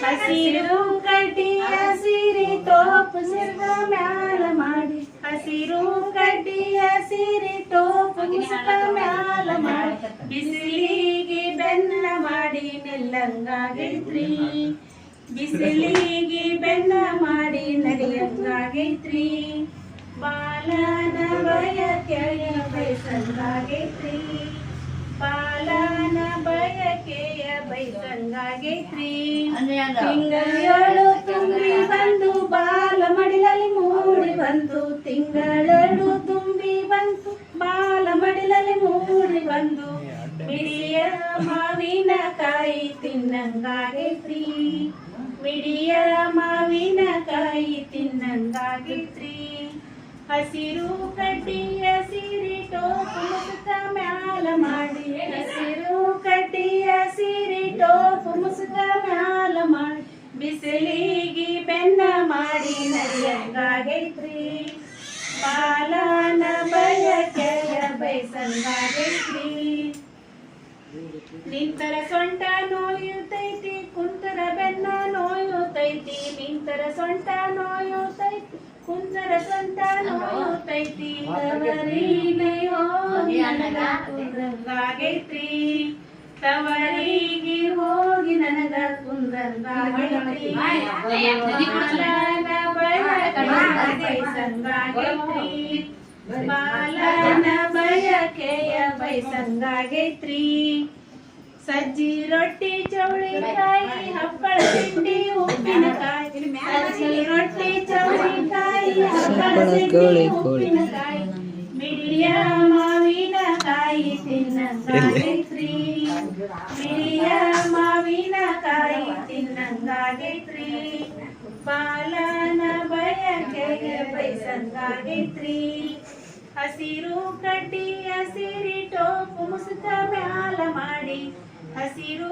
ಹಸಿರು ಕಡ್ಡಿಯ ಸಿರಿ ತೋಪು ಮುಸುಕ ಮ್ಯಾಲ ಮಾಡಿ ಹಸಿರು ಕಡ್ಡಿಯ ಸಿರಿ ತೋಪು ಮುಸುಕ ಮ್ಯಾಲ ಮಾಡಿ ಬಿಸಿಲಿಗೆ ಬೆನ್ನ ಮಾಡಿ ನೆಲ್ಲಂಗಾಗೈತ್ರಿ ಬಿಸಿಲಿಗೆ ಬೆನ್ನ ಮಾಡಿ ನರಿಯಂಗಾಗೈತ್ರಿ ಬಾಲನ ಬಯಕೆಯ ಬಯಸಂಗಾಗೈತ್ರಿ ಬಾಲನ ಬಯಕೆಯ ಬಯಸಂಗಾಗೈತ್ರಿ ತಿಂಗಳು ತುಂಬಿ ಬಂದು ಬಾಲ ಮಡಿಲಲ್ಲಿ ಮೂಡಿ ಬಂದು ತಿಂಗಳು ತುಂಬಿ ಬಂತು ಬಾಲ ಮಡಿಲಲ್ಲಿ ಮೂಡಿ ಬಂದು ಮಿಡಿಯ ಮಾವಿನಕಾಯಿ ತಿನ್ನಂಗಾಗೈತ್ರಿ ಮಿಡಿಯ ಮಾವಿನಕಾಯಿ ತಿನ್ನಂಗಾಗೈತ್ರಿ ಹಸಿರು ಕಡ್ಡಿಯ ಸಿರಿ ಟೋಪು ಮುಸುಕ ಮ್ಯಾಲ ಮಾಡಿ ಹಸಿರು ಕಡ್ಡಿಯ ಸಿರಿ ಟೋಪು ಮುಸುಕ ಮ್ಯಾಲ ಮಾಡಿ ಬಿಸಿಲಿಗೆ ಬೆನ್ನ ಮಾಡಿ ನರಿಯಂಗಾಗೈತ್ರಿ ಬಾಲನ ಬಯಕೆಯ ಬಯಸಂಗಾಗೈತ್ರಿ ನಿಂತರ ಸೊಂಟ ನೋಯುತ್ತೈತಿ ಕುಂತರ ಬೆನ್ನ ನೋಯುತ್ತೈತಿ ನಿಂತರ ಸೊಂಟ ನೋಯುತ್ತೈತಿ ಕುಂತರ ಸೊಂಟ ನೋಯುತ್ತೈತಿ ತವರಿಗೆ ಹೋಗಿ ನನಗ ಕುಂದ್ರಂಗಾಗೈತ್ರಿ ತವರಿಗೆ ಹೋಗಿ ನನಗ ಕುಂದ್ರಂಗಾಗೈತ್ರಿ ಬಾಲನ ಬಯಕೆಯ ಬಯಸಂಗಾಗೈತ್ರಿ ಬಾಲನ ಬಯಕೆಯ ಬಯಸಂಗಾಗೈತ್ರಿ ಸಜ್ಜಿ ರೊಟ್ಟಿ ಚೌಳಿಕಾಯಿ ಹಪ್ಪಳ ತಿಂಡಿ ಉಪ್ಪಿನಕಾಯಿ ಸಜ್ಜಿ ರೊಟ್ಟಿ ಚೌಳಿಕಾಯಿ ಹಪ್ಪಳ ತಿಂಡಿ ಉಪ್ಪಿನಕಾಯಿ ಮಿಡಿಯ ಮಾವಿನಕಾಯಿ ತಿನ್ನಂಗಾಗೈತ್ರಿ ಮಿಡಿಯ ಮಾವಿನಕಾಯಿ ತಿನ್ನಂಗಾಗೈತ್ರಿ ಬಾಲನ ಬಯಕೆಯ ಬಯಸಂಗಾಗೈತ್ರಿ ಹಸಿರು ಕಡ್ಡಿಯ ಸಿರಿ ಟೋಪು ಮುಸುಕ ಮ್ಯಾಲ ಮಾಡಿ ಹಸಿರು